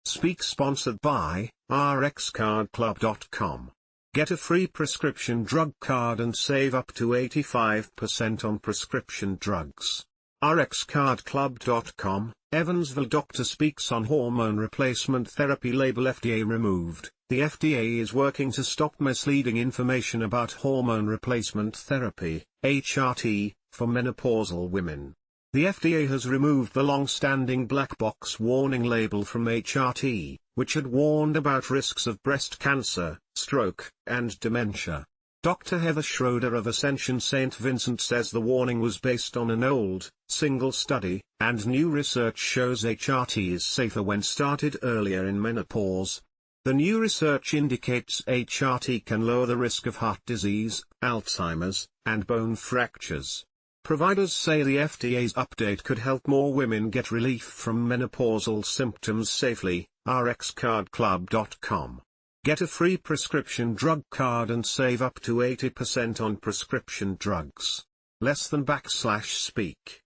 Speak sponsored by rxcardclub.com. Get a free prescription drug card and save up to 85% on prescription drugs. rxcardclub.com. Evansville doctor speaks on hormone replacement therapy label FDA removed. The FDA is working to stop misleading information about hormone replacement therapy, HRT, for menopausal women. The FDA has removed the long-standing black box warning label from HRT, which had warned about risks of breast cancer, stroke, and dementia. Dr. Heather Schroeder of Ascension St. Vincent says the warning was based on an old, single study, and new research shows HRT is safer when started earlier in menopause. The new research indicates HRT can lower the risk of heart disease, Alzheimer's, and bone fractures. Providers say the FDA's update could help more women get relief from menopausal symptoms safely. rxcardclub.com. Get a free prescription drug card and save up to 80% on prescription drugs. /speak